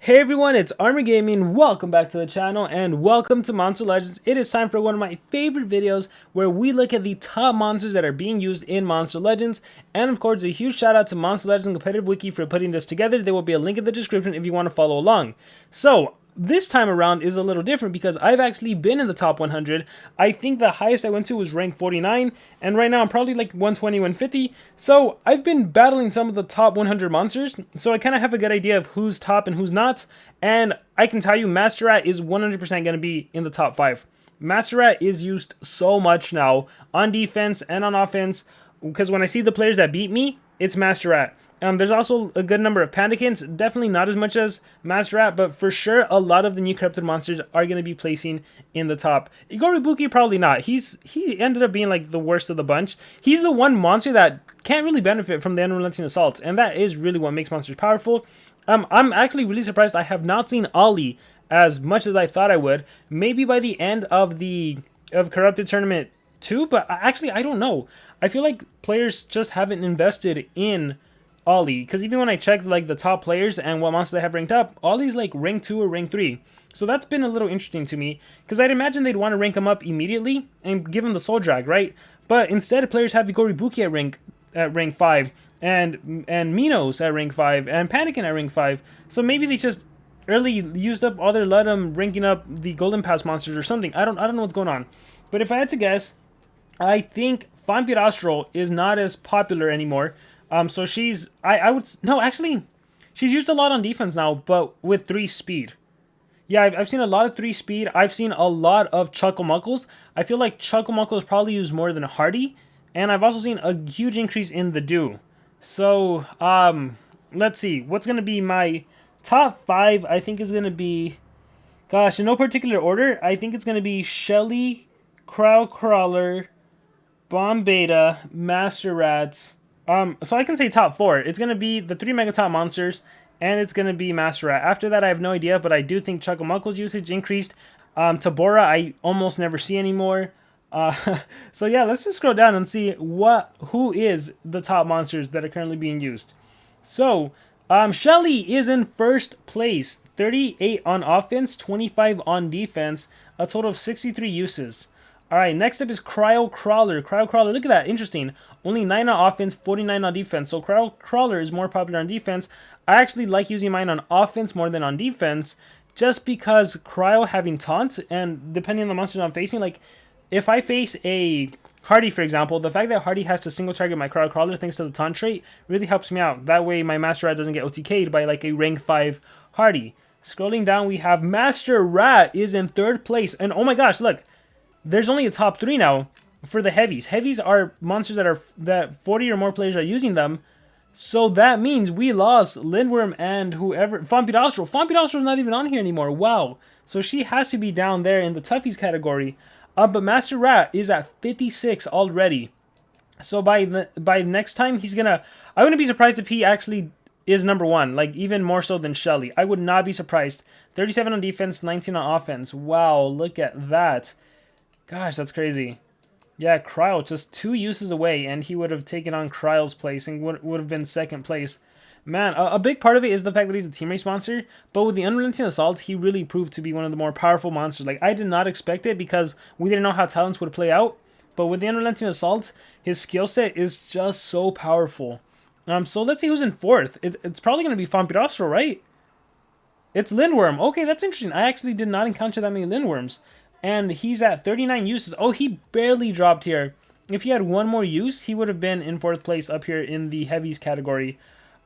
Hey everyone, it's Armor Gaming. Welcome back to the channel and welcome to Monster Legends. It is time for one of my favorite videos where we look at the top monsters that are being used in Monster Legends. And of course, a huge shout out to Monster Legends Competitive Wiki for putting this together. There will be a link in the description if you want to follow along. So, this time around is a little different because I've actually been in the top 100. I think the highest I went to was rank 49, and right now I'm probably like 120, 150. So I've been battling some of the top 100 monsters, so I kind of have a good idea of who's top and who's not. And I can tell you, Master Rat is 100% going to be in the top 5. Master Rat is used so much now on defense and on offense, because when I see the players that beat me, it's Master Rat. There's also a good number of Pandakins, definitely not as much as Master Rat, but for sure a lot of the new corrupted monsters are going to be placing in the top. Igoribuki probably not. He ended up being like the worst of the bunch. He's the one monster that can't really benefit from the Unrelenting Assault, and that is really what makes monsters powerful. I'm actually really surprised I have not seen Ollie as much as I thought I would. Maybe by the end of Corrupted Tournament 2, but actually I don't know. I feel like players just haven't invested in Ollie, because even when I check like the top players and what monsters they have ranked up, Ollie's like rank 2 or rank 3. So that's been a little interesting to me, because I'd imagine they'd want to rank him up immediately and give him the soul drag, right? But instead players have Igoribuki at rank 5 and Minos at rank 5 and Panikin at rank 5. So maybe they just early used up all their Ludum ranking up the Golden Pass monsters or something. I don't know what's going on. But if I had to guess, I think Vampirastral is not as popular anymore. So she's, she's used a lot on defense now, but with 3 speed. Yeah, I've seen a lot of 3 speed. I've seen a lot of Chucklemuckles. I feel like Chucklemuckles probably use more than Hardy. And I've also seen a huge increase in the Dew. So, let's see. What's going to be my top 5? I think is going to be, gosh, in no particular order. I think it's going to be Shelly, Crowcrawler, Bomb Beta, Master Rats. So I can say top 4. It's going to be the 3 Mega Top monsters, and it's going to be Master Rat. After that, I have no idea, but I do think Chucklemuckle's usage increased. Tabora, I almost never see anymore. So yeah, let's just scroll down and see who is the top monsters that are currently being used. So, Shelly is in first place. 38 on offense, 25 on defense, a total of 63 uses. Alright, next up is Crawler. Look at that, interesting. Only 9 on offense, 49 on defense. So Crawler is more popular on defense. I actually like using mine on offense more than on defense, just because Cryo having taunt, and depending on the monsters I'm facing, like, if I face a Hardy, for example, the fact that Hardy has to single target my Crawler thanks to the taunt trait really helps me out. That way my Master Rat doesn't get OTK'd by like a rank 5 Hardy. Scrolling down, we have Master Rat is in 3rd place, and oh my gosh, look, there's only a top 3 now for the heavies. Heavies are monsters that 40 or more players are using them. So that means we lost Lindworm and whoever. Vampirastral. Vampirastral is not even on here anymore. Wow. So she has to be down there in the toughies category. But Master Rat is at 56 already. So by next time he's gonna. I wouldn't be surprised if he actually is number 1. Like even more so than Shelly. I would not be surprised. 37 on defense, 19 on offense. Wow. Look at that. Gosh, that's crazy. Yeah, Cryo just 2 uses away, and he would have taken on Cryo's place and would have been 2nd place. Man, a big part of it is the fact that he's a team race monster, but with the Unrelenting Assault, he really proved to be one of the more powerful monsters. Like, I did not expect it because we didn't know how talents would play out, but with the Unrelenting Assault, his skill set is just so powerful. So let's see who's in 4th. It's probably going to be Vampirastral, right? It's Lindworm. Okay, that's interesting. I actually did not encounter that many Lindworms. And he's at 39 uses. Oh, he barely dropped here. If he had 1 more use, he would have been in 4th place up here in the heavies category.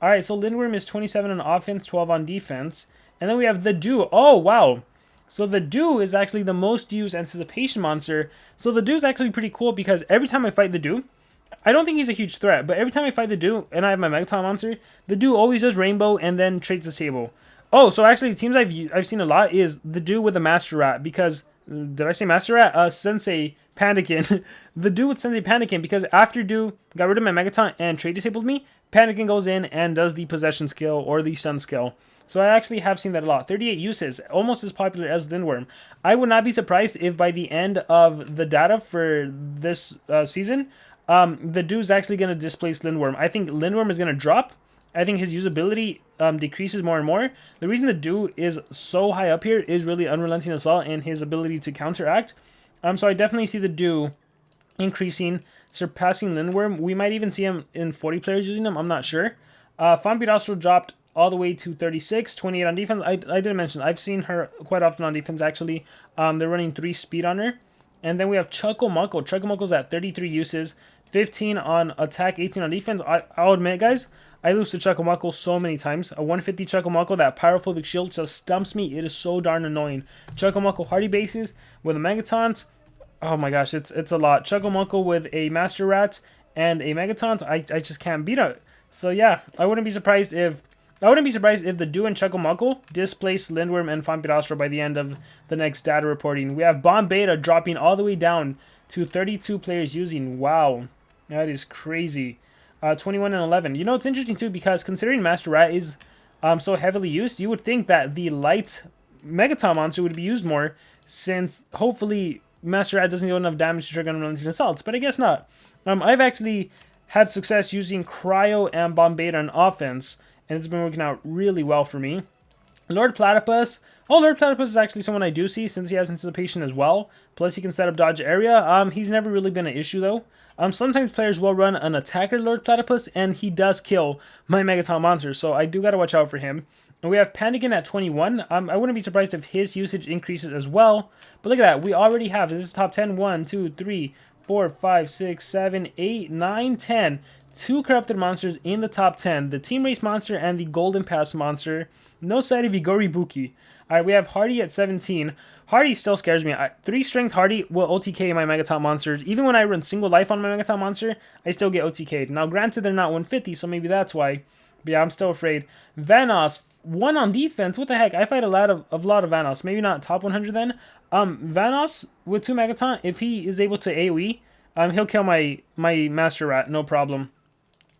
Alright, so Lindworm is 27 on offense, 12 on defense. And then we have the Dew. Oh, wow. So the Dew is actually the most used anticipation monster. So the Dew is actually pretty cool because every time I fight the Dew, I don't think he's a huge threat, but every time I fight the Dew and I have my Megaton monster, the Dew always does Rainbow and then trades Disable. Oh, so actually the teams I've seen a lot is the Dew with the Master Rat because... Did I say Master Rat? Sensei Pandakin. The Dew with Sensei Pandakin, because after Dew got rid of my Megaton and trade disabled me, Pandakin goes in and does the possession skill or the stun skill. So I actually have seen that a lot. 38 uses, almost as popular as Lindworm. I would not be surprised if by the end of the data for this season, the Dew's actually going to displace Lindworm. I think Lindworm is going to drop, I think his usability decreases more and more. The reason the Do is so high up here is really Unrelenting Assault and his ability to counteract. So I definitely see the Do increasing, surpassing Lindworm. We might even see him in 40 players using him. I'm not sure. Fambiastro dropped all the way to 36, 28 on defense. I didn't mention, I've seen her quite often on defense, actually. They're running 3 speed on her. And then we have Chucklemuckle. Chucklemuckle's at 33 uses, 15 on attack, 18 on defense. I'll admit, guys, I lose to Chucklemuckle so many times. A 150 Chucklemuckle, that Pyrophobic Shield just stumps me. It is so darn annoying. Chucklemuckle Hardy bases with a Megataunt. Oh my gosh, it's a lot. Chucklemuckle with a Master Rat and a Megataunt. I just can't beat it. So yeah, I wouldn't be surprised if the Do and Chucklemuckle displace Lindworm and Fambiastro by the end of the next data reporting. We have Bomb Beta dropping all the way down to 32 players using. Wow, that is crazy. 21 and 11. You know, it's interesting too, because considering Master Rat is so heavily used, you would think that the light Megaton monster would be used more, since hopefully Master Rat doesn't do enough damage to trigger Unrelenting Assaults, but I guess not. I've actually had success using Cryo and Bomb Beta on offense, and it's been working out really well for me. Lord Platypus. Oh, Lord Platypus is actually someone I do see, since he has anticipation as well. Plus, he can set up dodge area. He's never really been an issue, though. Sometimes players will run an attacker Lord Platypus, and he does kill my Megaton monster, so I do gotta watch out for him. And we have Pandagon at 21. I wouldn't be surprised if his usage increases as well. But look at that. We already have, this is top 10. 1, 2, 3, 4, 5, 6, 7, 8, 9, 10. 2 corrupted monsters in the top 10. The Team Race monster and the Golden Pass monster. No side of Igoribuki. Alright, we have Hardy at 17. Hardy still scares me. 3 strength Hardy will OTK my Megaton monsters. Even when I run single life on my Megaton monster, I still get OTK'd. Now, granted, they're not 150, so maybe that's why. But yeah, I'm still afraid. Vanoss, 1 on defense. What the heck? I fight a lot of Vanoss. Maybe not top 100 then. Vanoss with 2 Megaton, if he is able to AoE, he'll kill my Master Rat, no problem.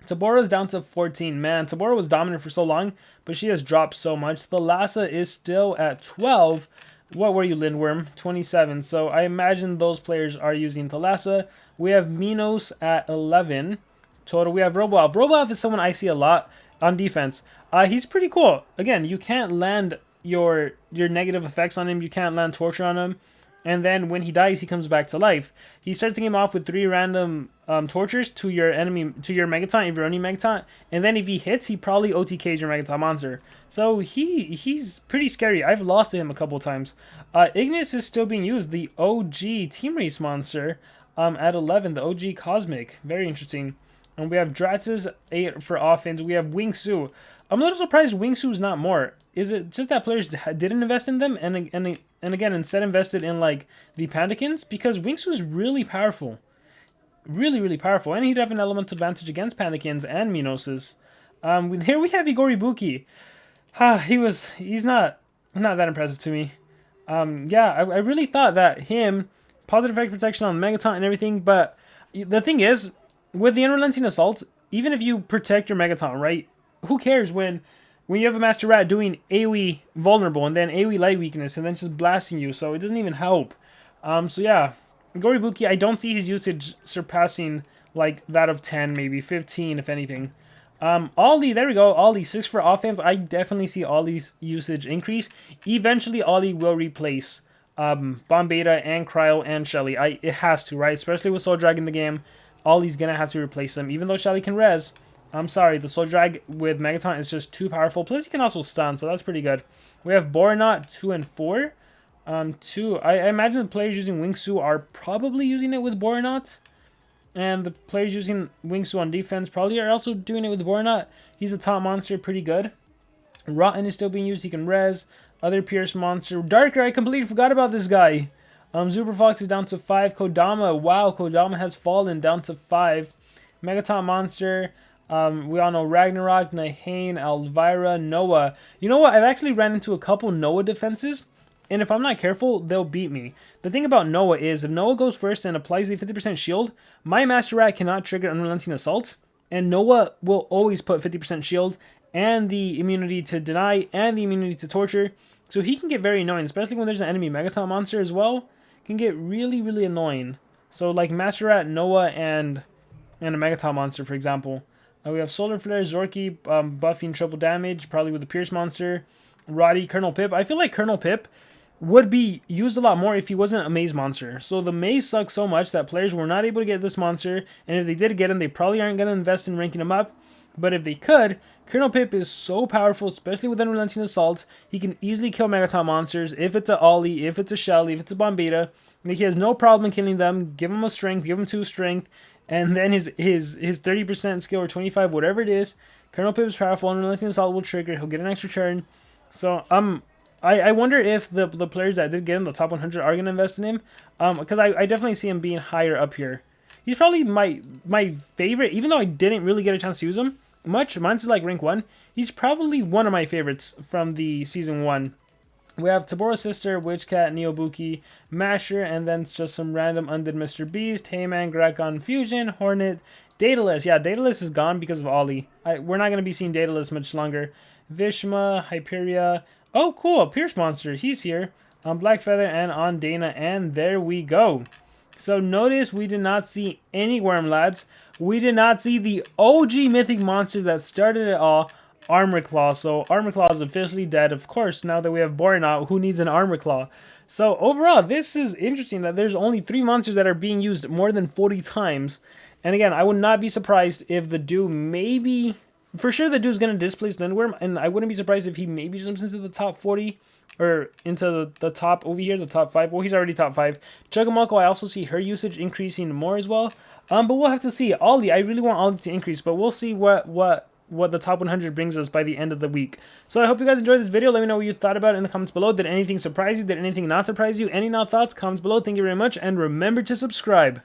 Taboro's down to 14. Man, Taboro was dominant for so long, but she has dropped so much. Thalassa is still at 12. What were you, Lindworm? 27. So I imagine those players are using Thalassa. We have Minos at 11 total. We have Roboalf. Roboalf is someone I see a lot on defense. He's pretty cool. Again, you can't land your negative effects on him. You can't land torture on him. And then when he dies, he comes back to life. He starts the game off with 3 random tortures to your enemy, to your Megaton, if you're running Megaton. And then if he hits, he probably OTKs your Megaton monster. So he's pretty scary. I've lost to him a couple times. Ignis is still being used, the OG Team Race monster, at 11, the OG Cosmic. Very interesting. And we have Dratz's 8 for offense. We have Wingsu. I'm a little surprised Wingsu's not more. Is it just that players didn't invest in them and again instead invested in like the Pandakins? Because Wingsu's really powerful. Really, really powerful. And he'd have an elemental advantage against Pandakins and Minoses. Here we have Igoribuki. He's not that impressive to me. Yeah, I really thought that him, positive effect protection on Megaton and everything, but the thing is, with the Unrelenting Assault, even if you protect your Megaton, right? Who cares when you have a Master Rat doing AoE vulnerable and then AoE light weakness and then just blasting you, so it doesn't even help. So yeah, Igoribuki, I don't see his usage surpassing like that of 10, maybe 15 if anything. Ollie, there we go, Ollie, 6 for offense. I definitely see Ollie's usage increase. Eventually, Ollie will replace Bomb Beta and Cryo and Shelly. It has to, right? Especially with Soul Drag in the game, Ollie's gonna have to replace them, even though Shelly can res. I'm sorry, the Soul Drag with Megaton is just too powerful. Plus, he can also stun, so that's pretty good. We have Boronot 2 and 4. I imagine the players using Wingsu are probably using it with Boronot. And the players using Wingsu on defense probably are also doing it with Boronot. He's a top monster, pretty good. Rotten is still being used, he can res. Other Pierce monster. Darker, I completely forgot about this guy. Super Fox is down to 5. Kodama, wow, Kodama has fallen down to 5. Megaton monster. We all know Ragnarok, Nahane, Elvira, Noah. You know what? I've actually ran into a couple Noah defenses, and if I'm not careful, they'll beat me. The thing about Noah is, if Noah goes first and applies the 50% shield, my Master Rat cannot trigger Unrelenting Assault, and Noah will always put 50% shield, and the immunity to deny, and the immunity to torture, so he can get very annoying, especially when there's an enemy Megaton monster as well. Can get really, really annoying. So like Master Rat, Noah, and a Megaton monster, for example. We have Solar Flare, Zorky, buffing triple damage, probably with the Pierce monster. Roddy, Colonel Pip. I feel like Colonel Pip would be used a lot more if he wasn't a maze monster. So the maze sucks so much that players were not able to get this monster, and if they did get him, they probably aren't going to invest in ranking him up. But if they could, Colonel Pip is so powerful, especially with Unrelenting Assault. He can easily kill Megaton monsters, if it's a Ollie, if it's a Shelly, if it's a Bombeta. He has no problem killing them. Give him a strength, give him 2 strength, and then his 30% skill or 25, whatever it is. Colonel Pip is powerful, Unrelenting Assault will trigger, he'll get an extra turn. So, I wonder if the players that did get him, the top 100, are going to invest in him. Because I definitely see him being higher up here. He's probably my favorite, even though I didn't really get a chance to use him much. Mine's like rank 1. He's probably one of my favorites from the Season 1. We have Taboro's Sister, Witchcat, Neobuki, Masher, and then just some random Undead Mr. Beast, Heyman, Grakon Fusion, Hornet, Daedalus. Yeah, Daedalus is gone because of Ollie. We're not going to be seeing Daedalus much longer. Vishma, Hyperia. Oh, cool. Pierce Monster. He's here. On Black Feather and on Dana. And there we go. So notice we did not see any Worm Lads. We did not see the OG Mythic monsters that started it all. Armor Claw. So Armor Claw is officially dead. Of course, now that we have Borenaut, who needs an Armor Claw? So overall, this is interesting that there's only 3 monsters that are being used more than 40 times. And again, I would not be surprised if the Dew maybe... For sure, the Dew's going to displace Lindworm, and I wouldn't be surprised if he maybe jumps into the top 40, or into the top over here, the top 5. Well, he's already top 5. Chuggamuckle, I also see her usage increasing more as well. But we'll have to see. Ollie, I really want Ollie to increase, but we'll see what the top 100 brings us by the end of the week. So I hope you guys enjoyed this video. Let me know what you thought about it in the comments below. Did anything surprise you? Did anything not surprise you? Any not thoughts? Comments below. Thank you very much, and remember to subscribe.